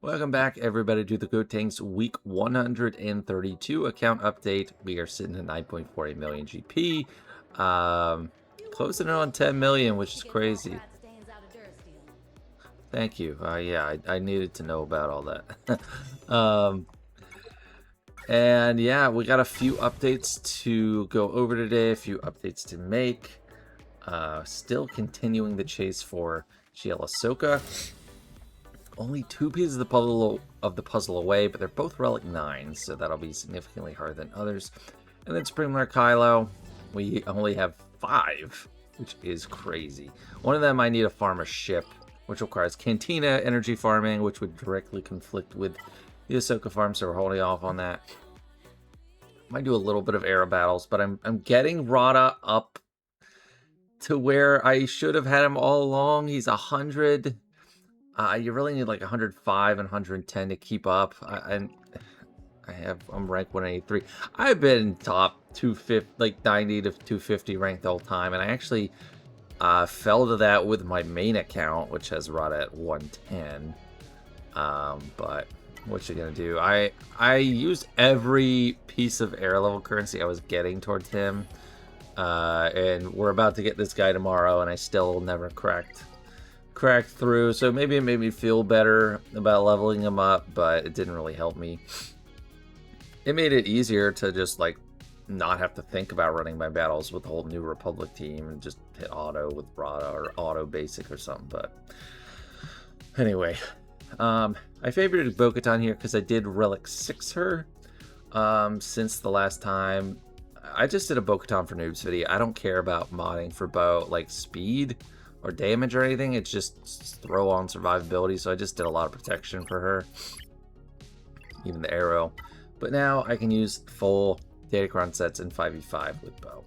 Welcome back, everybody, to the Gotenks Week 132 account update. We are sitting at 9.48 million GP, closing in on 10 million, which is crazy. Thank you. Yeah, I needed to know about all that. And yeah, we got a few updates to go over today, a few updates to make. Still continuing the chase for GL Ahsoka. Only 2 pieces of the puzzle away, but they're both Relic 9s, so that'll be significantly harder than others. And then Supreme Lord Kylo, we only have 5, which is crazy. One of them I need to farm a ship, which requires Cantina energy farming, which would directly conflict with the Ahsoka farm, so we're holding off on that. Might do a little bit of arrow battles, but I'm getting Rada up to where I should have had him all along. He's 100. You really need like 105 and 110 to keep up. I'm ranked 183. I've been top 250, like 90 to 250 ranked the whole time, and I actually fell to that with my main account, which has Rada at 110. But what you gonna do? I used every piece of air level currency I was getting towards him, and we're about to get this guy tomorrow, and I still never cracked through, so maybe it made me feel better about leveling him up, but it didn't really help me. It made it easier to just like not have to think about running my battles with the whole New Republic team and just hit auto with Rada or auto basic or something. But anyway, I favorited Bo-Katan here because I did Relic 6 her since the last time. I just did a Bo-Katan for Noobs video. I don't care about modding for Bo, like speed or damage or anything. It's just throw on survivability, so I just did a lot of protection for her, even the arrow. But now I can use full Datacron sets in 5v5 with Bo.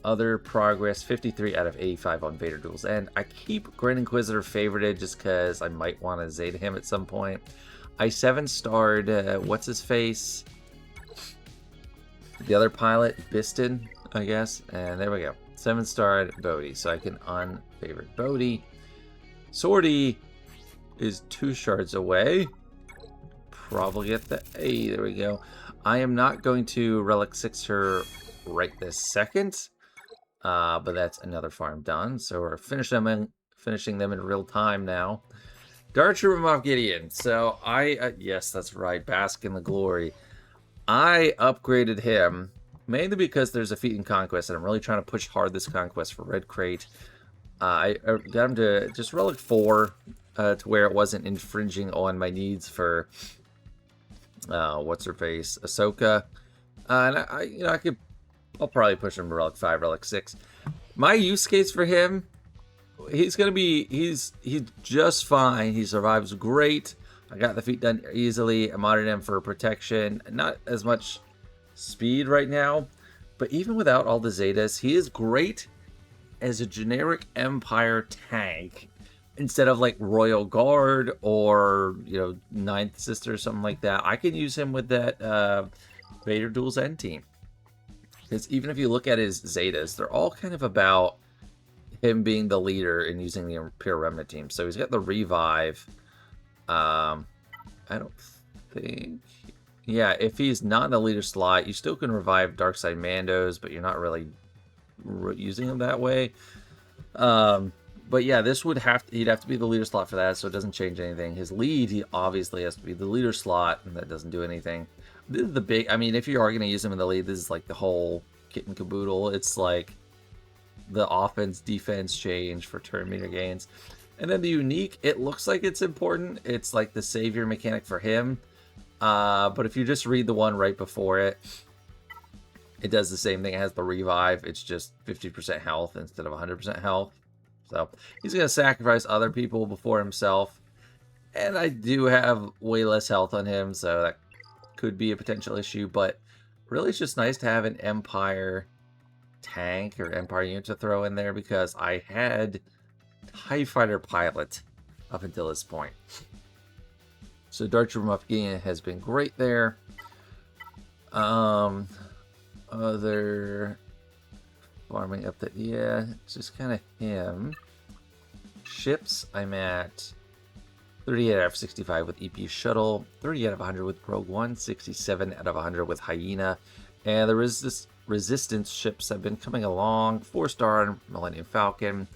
Other progress, 53 out of 85 on Vader Duels, and I keep Grand Inquisitor favorited just because I might want to Zeta him at some point. I 7-starred what's his face, the other pilot, Biston, I guess, and there we go. 7-starred Bodhi, so I can unfavorite Bodhi. Sortie is 2 shards away. Probably get the A. There we go. I am not going to Relic 6 her right this second, but that's another farm done. So we're finishing them in real time now. Dart Trooper Moff Gideon. So yes, that's right. Bask in the glory. I upgraded him mainly because there's a feat in Conquest, and I'm really trying to push hard this Conquest for Red Crate. I got him to just Relic 4 to where it wasn't infringing on my needs for what's-her-face, Ahsoka. And I'll probably push him to Relic 5, Relic 6. My use case for him, he's just fine. He survives great. I got the feat done easily. I modded him for protection. Not as much speed right now, but even without all the Zetas, he is great as a generic Empire tank instead of like Royal Guard or Ninth Sister or something like that. I can use him with that Vader Duels End team, because even if you look at his Zetas, they're all kind of about him being the leader and using the Imperial Remnant team. So he's got the revive. I don't think... Yeah, if he's not in the leader slot, you still can revive Darkside Mandos, but you're not really using him that way. But yeah, this would he'd have to be the leader slot for that, so it doesn't change anything. His lead, he obviously has to be the leader slot, and that doesn't do anything. This is the big... I mean, if you are going to use him in the lead, this is like the whole kit and caboodle. It's like the offense-defense change for turn meter gains. And then the unique, it looks like it's important. It's like the savior mechanic for him. But if you just read the one right before it, it does the same thing. It has the revive. It's just 50% health instead of 100% health. So he's going to sacrifice other people before himself. And I do have way less health on him, so that could be a potential issue. But really, it's just nice to have an Empire tank or Empire unit to throw in there, because I had TIE Fighter pilot up until this point. So Dart Trooper Moff Gideon has been great there. Other farming up there, yeah, it's just kind of him. Ships, I'm at 38 out of 65 with EP Shuttle, 30 out of 100 with Rogue One, 67 out of 100 with Hyena, and there is this Resistance ships have been coming along. 4-star on Millennium Falcon,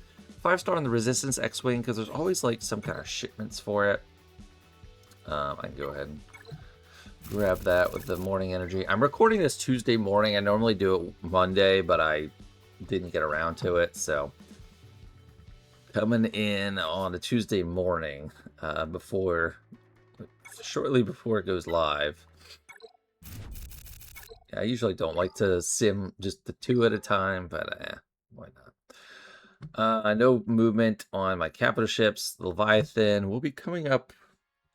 5-star on the Resistance X-Wing, because there's always like some kind of shipments for it. I can go ahead and grab that with the morning energy. I'm recording this Tuesday morning. I normally do it Monday, but I didn't get around to it, so coming in on a Tuesday morning, shortly before it goes live. I usually don't like to sim just the 2 at a time, but why not? No movement on my capital ships. The Leviathan will be coming up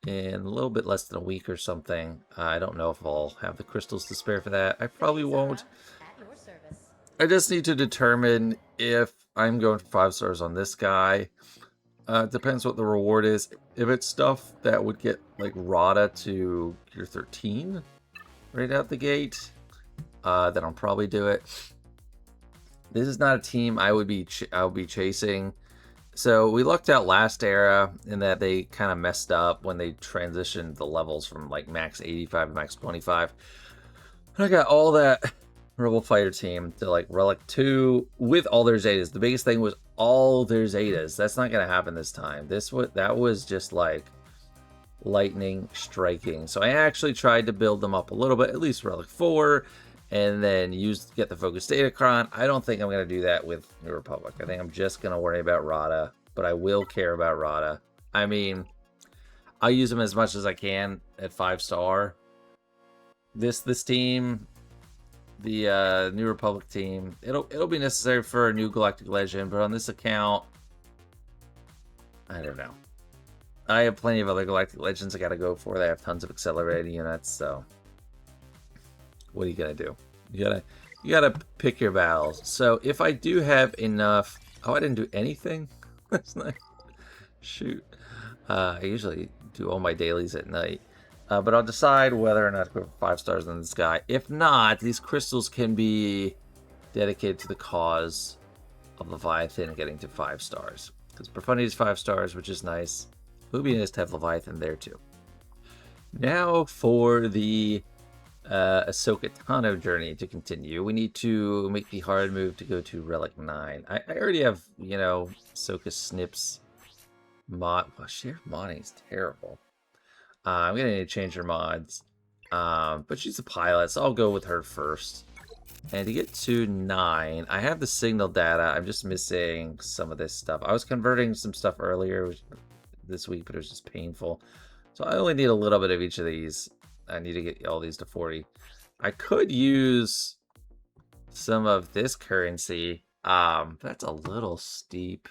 in a little bit less than a week or something. I don't know if I'll have the crystals to spare for that. I probably won't. I just need to determine if I'm going for 5 stars on this guy. It depends what the reward is. If it's stuff that would get like Rada to Gear 13 right out the gate, then I'll probably do it. This is not a team I would be chasing. So we lucked out last era in that they kind of messed up when they transitioned the levels from like max 85 to max 25. And I got all that Rebel Fighter team to like Relic 2 with all their Zetas. The biggest thing was all their Zetas. That's not going to happen this time. That was just like lightning striking. So I actually tried to build them up a little bit, at least Relic 4, and then get the Focus Datacron. I don't think I'm going to do that with New Republic. I think I'm just going to worry about Rada, but I will care about Rada. I mean, I'll use them as much as I can at 5-star. This team, the New Republic team, it'll be necessary for a new Galactic Legend, but on this account, I don't know. I have plenty of other Galactic Legends I gotta go for. They have tons of accelerated units, so what are you gonna do? You gotta pick your battles. So if I do have enough, I didn't do anything. That's nice. Shoot. I usually do all my dailies at night. But I'll decide whether or not to go for 5 stars on this guy. If not, these crystals can be dedicated to the cause of Leviathan getting to 5 stars. Because Profundity is 5 stars, which is nice. It would be nice to have Leviathan there too. Now for the Ahsoka Journey to continue. We need to make the hard move to go to Relic 9. I already have, Ahsoka Snips mod. Well, sheer modding is terrible. I'm going to need to change her mods. But she's a pilot, so I'll go with her first. And to get to 9, I have the signal data. I'm just missing some of this stuff. I was converting some stuff earlier this week, but it was just painful. So I only need a little bit of each of these. I need to get all these to 40. I could use some of this currency. That's a little steep.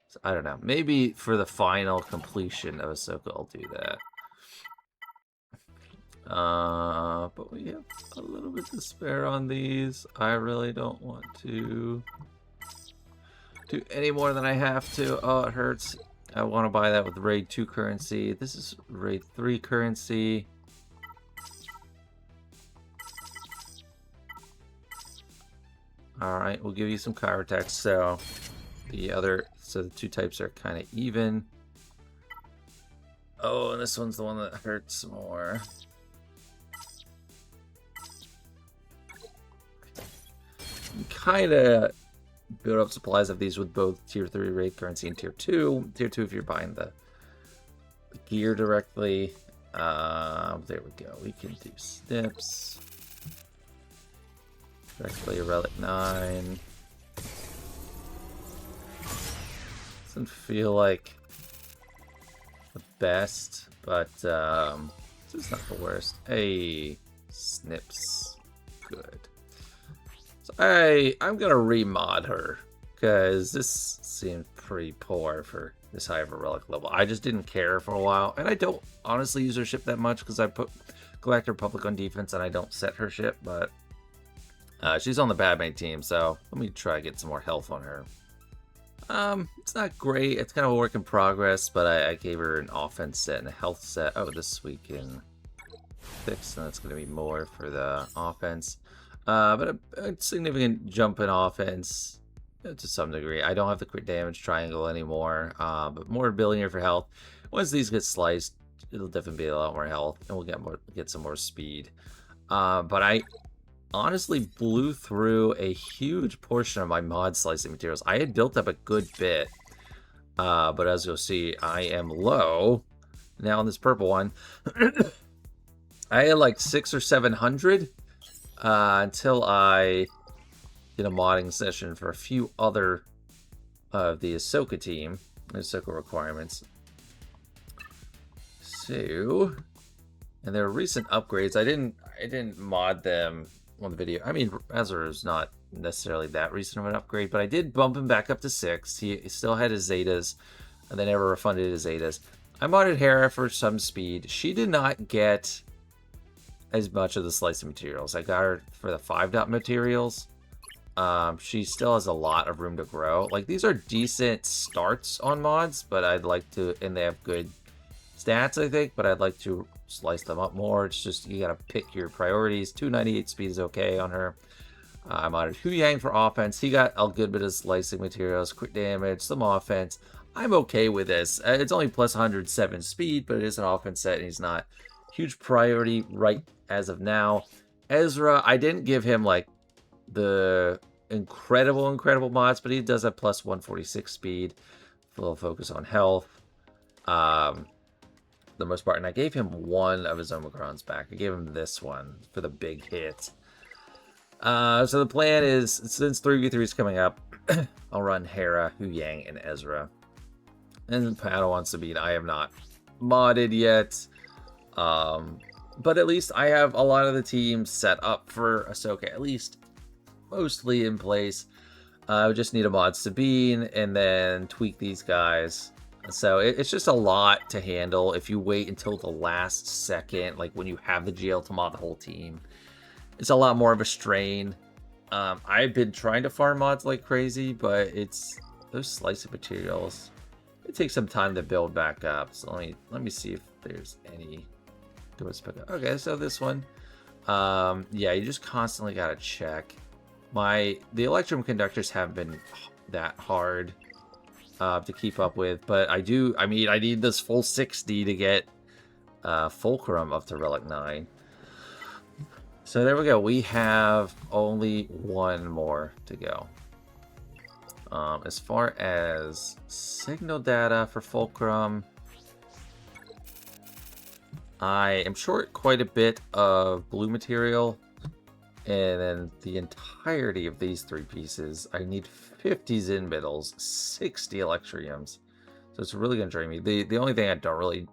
So I don't know. Maybe for the final completion of Ahsoka, I'll do that. But we have a little bit to spare on these. I really don't want to do any more than I have to. Oh, it hurts. I want to buy that with Raid 2 currency. This is Raid 3 currency. Alright, we'll give you some Chirotex, so the 2 types are kind of even. Oh, and this one's the one that hurts more. You kind of build up supplies of these with both Tier 3 raid currency and Tier 2. Tier 2 if you're buying the gear directly. There we go. We can do Snips. Directly Relic 9. Doesn't feel like the best, but it's not the worst. Hey, Snips. Good. So I'm gonna remod her because this seemed pretty poor for this high of a relic level. I just didn't care for a while, and I don't honestly use her ship that much because I put Galactic Republic on defense and I don't set her ship, but she's on the bad mate team, so let me try to get some more health on her. It's not great. It's kind of a work in progress, but I gave her an offense set and a health set. Oh, this we can fix, and that's going to be more for the offense. But a significant jump in offense to some degree. I don't have the crit damage triangle anymore, but more ability here for health. Once these get sliced, it'll definitely be a lot more health, and we'll get some more speed. But I honestly blew through a huge portion of my mod slicing materials. I had built up a good bit, but as you'll see, I am low now on this purple one. I had like 600 or 700 until I did a modding session for a few other of the Ahsoka team, Ahsoka requirements. So, and there are recent upgrades. I didn't mod them on the video. I mean, Ezra is not necessarily that recent of an upgrade, but I did bump him back up to 6. He still had his Zetas, and they never refunded his Zetas. I modded Hera for some speed. She did not get as much of the slicing materials. I got her for the 5-dot materials. She still has a lot of room to grow. Like, these are decent starts on mods, but I'd like to, and they have good stats, I think, but I'd like to slice them up more. It's just, you gotta pick your priorities. 298 speed is okay on her. I modded Hu Yang for offense. He got a good bit of slicing materials, quick damage, some offense. I'm okay with this. It's only plus 107 speed, but it is an offense set, and he's not huge priority right as of now. Ezra, I didn't give him, like, the incredible mods, but he does have plus 146 speed. A little focus on health. The most part, and I gave him one of his Omicrons back. I gave him this one for the big hit. So the plan is, since 3v3 is coming up, I'll run Hera, Hu Yang, and Ezra. And Padawan Sabine, I have not modded yet. But at least I have a lot of the teams set up for Ahsoka, at least mostly in place. I just need to mod Sabine and then tweak these guys. So it's just a lot to handle if you wait until the last second, like when you have the GL to mod the whole team. It's a lot more of a strain. I've been trying to farm mods like crazy, but it's those slicing materials. It takes some time to build back up. So let me see if there's any. Okay, so this one. Yeah, you just constantly gotta check. The Electrum conductors haven't been that hard to keep up with, but I need this full 60 to get Fulcrum up to Relic 9. So there we go. We have only one more to go. As far as signal data for Fulcrum, I am short quite a bit of blue material. And then the entirety of these 3 pieces, I need 50 Zin middles, 60 Electriums. So it's really going to drain me. The only thing I don't really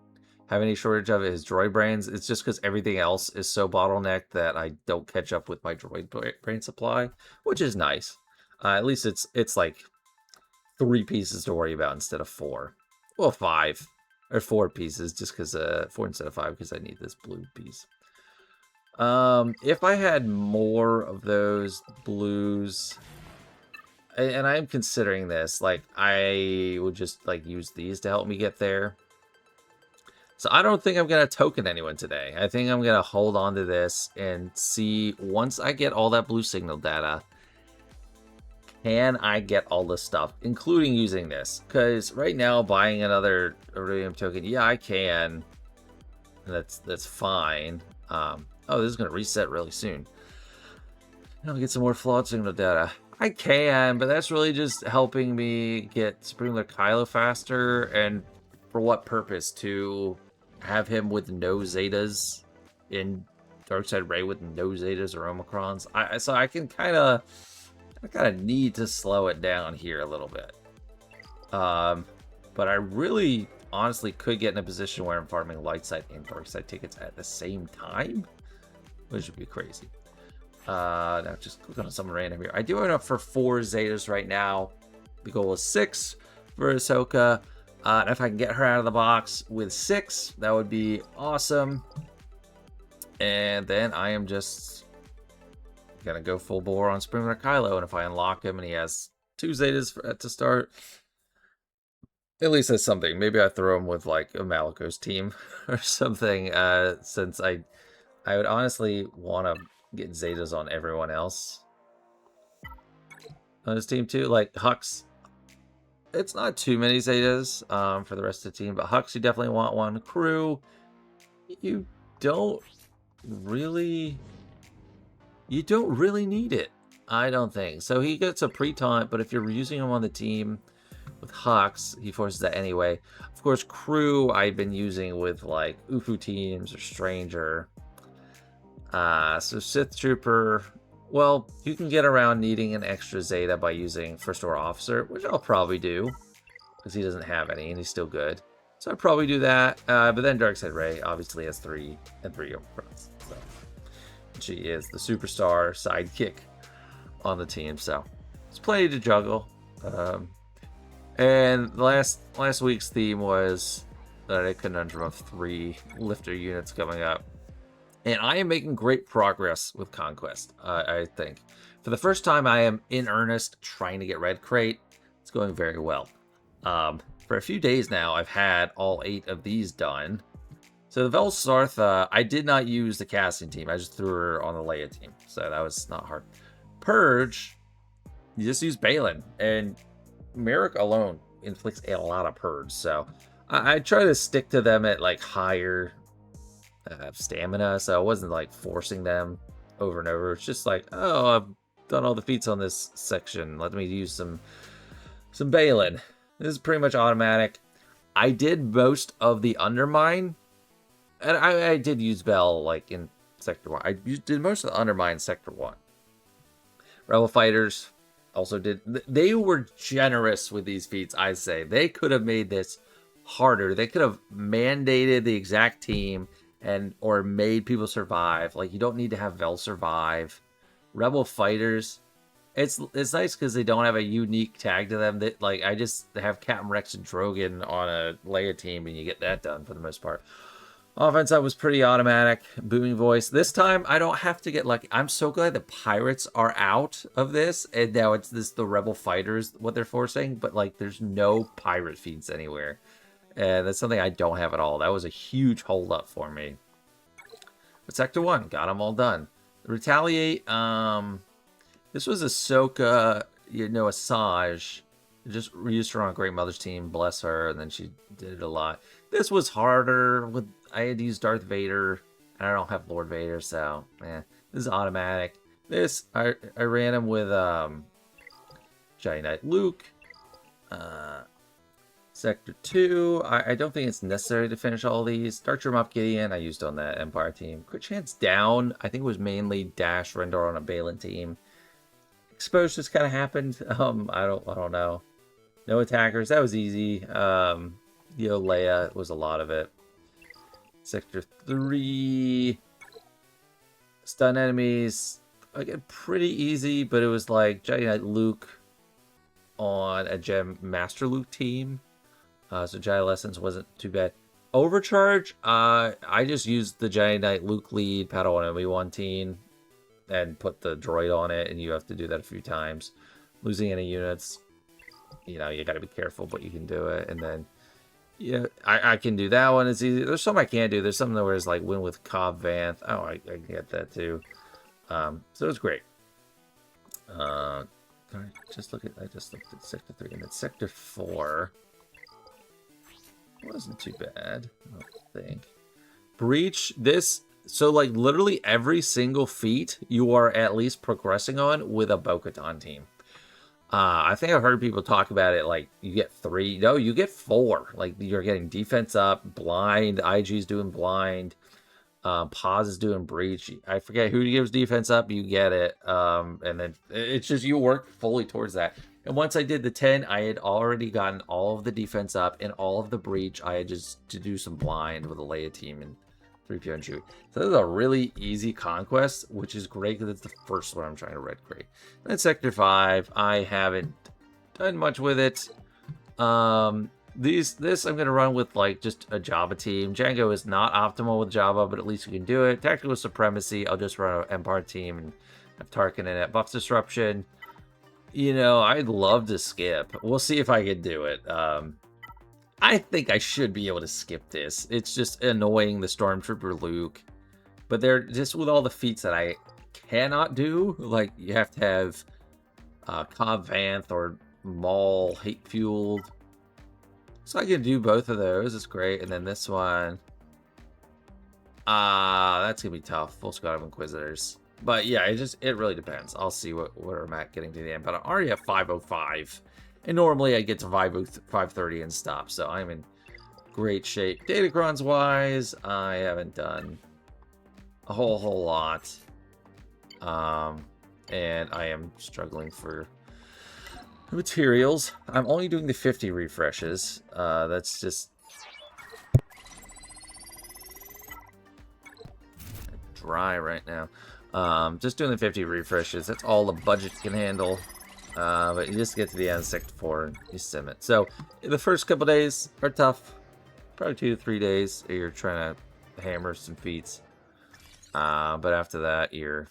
have any shortage of is droid brains. It's just because everything else is so bottlenecked that I don't catch up with my droid brain supply, which is nice. At least it's like 3 pieces to worry about instead of 4. Well, 5 or 4 pieces, just because 4 instead of 5 because I need this blue piece. If I had more of those blues, and I'm considering this, like, I would just, like, use these to help me get there. So I don't think I'm going to token anyone today. I think I'm going to hold on to this and see, once I get all that blue signal data, can I get all this stuff, including using this? Because right now, buying another Iridium token, yeah, I can. That's fine. Oh, this is going to reset really soon. I'll get some more flawed signal data. I can, but that's really just helping me get Supreme Lord Kylo faster. And for what purpose? To have him with no Zetas in Darkside Ray with no Zetas or Omicrons. So I can kind of need to slow it down here a little bit. But I really honestly could get in a position where I'm farming light side and dark side tickets at the same time, which would be crazy. Now just click on something random here. I do have enough for 4 Zetas right now. The goal is 6 for Ahsoka. And if I can get her out of the box with 6, that would be awesome. And then I am just gonna go full bore on Supreme Lord Kylo. And if I unlock him and he has 2 Zetas to start, at least that's something. Maybe I throw him with like a Malicos team or something. Since I would honestly want to get Zetas on everyone else on his team too. Like Hux It's not too many Zetas for the rest of the team, but Hux, you definitely want one. Crew, you don't really need it. I don't think. So he gets a pre-taunt, but if you're using him on the team with Hux, he forces that anyway. Of course, Crew I've been using with like Ufu teams or Stranger. So Sith Trooper, well, you can get around needing an extra Zeta by using First Order Officer, which I'll probably do, because he doesn't have any, and he's still good. So I'd probably do that. But then Darkseid Ray obviously has 3 and 3 overruns. So she is the superstar sidekick on the team, so it's plenty to juggle. And last week's theme was a conundrum of 3 lifter units coming up. And I am making great progress with Conquest, I think. For the first time, I am in earnest trying to get Red Crate. It's going very well. For a few days now, I've had all 8 of these done. So the Vel Sartha, I did not use the casting team. I just threw her on the Leia team. So that was not hard. Purge, you just use Balin. And Merrick alone inflicts a lot of Purge. So I try to stick to them at like higher stamina. So I wasn't like forcing them over and over. It's just like, oh, I've done all the feats on this section. Let me use some Balin. This is pretty much automatic. I did most of the Undermine. And I did use Bell, like, in Sector 1. I did most of the Undermine in Sector 1. Rebel Fighters also did. They were generous with these feats, I say. They could have made this harder. They could have mandated the exact team or made people survive. Like, you don't need to have Vel survive. Rebel Fighters, it's nice because they don't have a unique tag to them. That, like, I just have Captain Rex and Drogon on a Leia team, and you get that done for the most part. Offense, I was pretty automatic. Booming voice. This time, I don't have to get lucky. I'm so glad the pirates are out of this, and now it's the Rebel Fighters, what they're forcing, but, like, there's no pirate feeds anywhere. And that's something I don't have at all. That was a huge holdup for me. But Sector 1, got them all done. Retaliate, this was Ahsoka, Asajj. Just used her on Great Mother's team, bless her, and then she did it a lot. This was harder. I had to use Darth Vader, and I don't have Lord Vader, so this is automatic. This I ran him with Jedi Knight Luke. Sector 2, I don't think it's necessary to finish all these. Dark Trooper Moff Gideon, I used on that Empire team. Quick Chance down, I think it was mainly Dash Rendar on a Balin team. Exposed just kind of happened. I don't know. No attackers, that was easy. Leia was a lot of it. Sector 3, stun enemies, again, pretty easy, but it was like Jedi Knight Luke on a Gem Master Luke team. So Jedi Lessons wasn't too bad. Overcharge, I just used the Jedi Knight Luke lead, Padawan Obi-Wan team, and put the droid on it, and you have to do that a few times. Losing any units, you gotta be careful, but you can do it. And then, I can do that one. It's easy. There's some I can't do. There's some where it's like win with Cobb Vanth. Oh, I can get that too. So it's great. I just looked at Sector 3, and then Sector 4 wasn't too bad, I don't think. Breach, so like literally every single feat you are at least progressing on with a Bo-Katan team. I think I've heard people talk about it like you get 3. No, you get 4. Like you're getting defense up, blind, IG's doing blind, Paz is doing breach. I forget who gives defense up, you get it. And then it's just you work fully towards that. And once I did the 10, I had already gotten all of the defense up and all of the breach. I had just to do some blind with a Leia team and 3PO and Chewie. So this is a really easy conquest, which is great because it's the first one I'm trying to red crate. And then Sector 5, I haven't done much with it. This I'm going to run with like just a Jabba team. Django is not optimal with Jabba, but at least you can do it. Tactical Supremacy, I'll just run an Empire team and have Tarkin in it. Buff Disruption, I'd love to skip. We'll see if I can do it. I think I should be able to skip this. It's just annoying the Stormtrooper Luke. But they're just with all the feats that I cannot do. Like, you have to have Cobb Vanth or Maul, hate fueled. So I can do both of those. It's great. And then this one. That's gonna be tough. Full squad of Inquisitors. But yeah, it really depends. I'll see where I'm at getting to the end. But I'm already at 505. And normally I get to 530 and stop. So I'm in great shape. Datacrons wise, I haven't done a whole lot. And I am struggling for materials. I'm only doing the 50 refreshes. That's just dry right now. Just doing the 50 refreshes. That's all the budget can handle. But you just get to the end of Sector 4 and you sim it. So the first couple days are tough. Probably 2 to 3 days. You're trying to hammer some feats. But after that, you're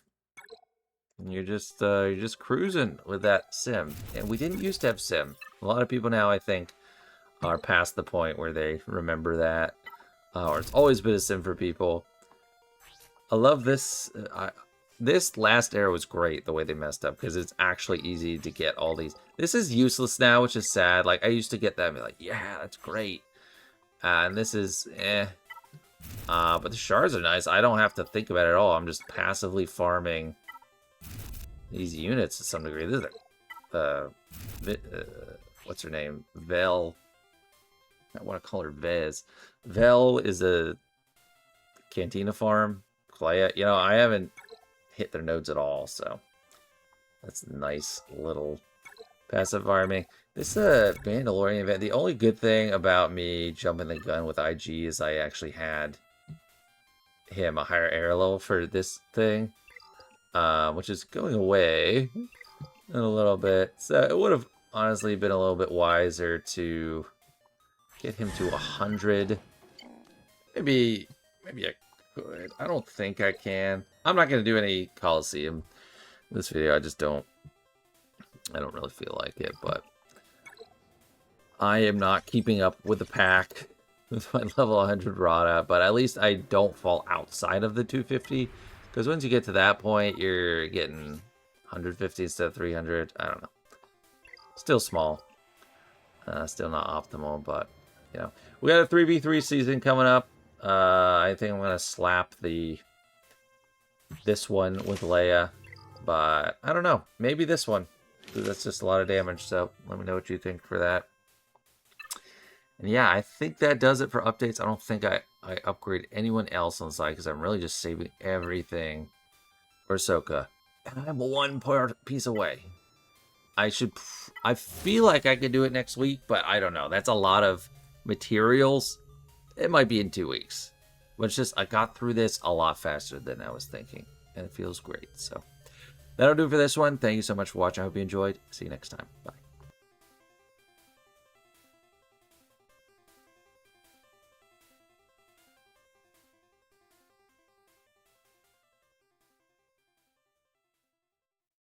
just cruising with that sim. And we didn't used to have sim. A lot of people now, I think, are past the point where they remember that. Or it's always been a sim for people. I love this. This last era was great, the way they messed up, because it's actually easy to get all these. This is useless now, which is sad. Like, I used to get that and be like, yeah, that's great. And this is, eh. But the shards are nice. I don't have to think about it at all. I'm just passively farming these units to some degree. This is what's her name? Vel. I want to call her Vez. Vel is a Cantina farm. Clea, you know, I haven't hit their nodes at all, so that's a nice little passive farming. This Mandalorian event, the only good thing about me jumping the gun with IG is I actually had him a higher air level for this thing, which is going away in a little bit. So it would have honestly been a little bit wiser to get him to 100. Maybe I could. I don't think I can. I'm not going to do any Coliseum in this video. I don't really feel like it, but I am not keeping up with the pack with my level 100 Rada, but at least I don't fall outside of the 250, because once you get to that point, you're getting 150 instead of 300. I don't know. Still small. Still not optimal, but, you know. We got a 3v3 season coming up. I think I'm going to slap this one with Leia, but I don't know. Maybe this one. That's just a lot of damage, so let me know what you think for that. And yeah, I think that does it for updates. I don't think I upgrade anyone else on the side, because I'm really just saving everything for Ahsoka. And I'm one piece away. I feel like I could do it next week, but I don't know. That's a lot of materials. It might be in 2 weeks. But it's just, I got through this a lot faster than I was thinking. And it feels great. So that'll do it for this one. Thank you so much for watching. I hope you enjoyed. See you next time. Bye.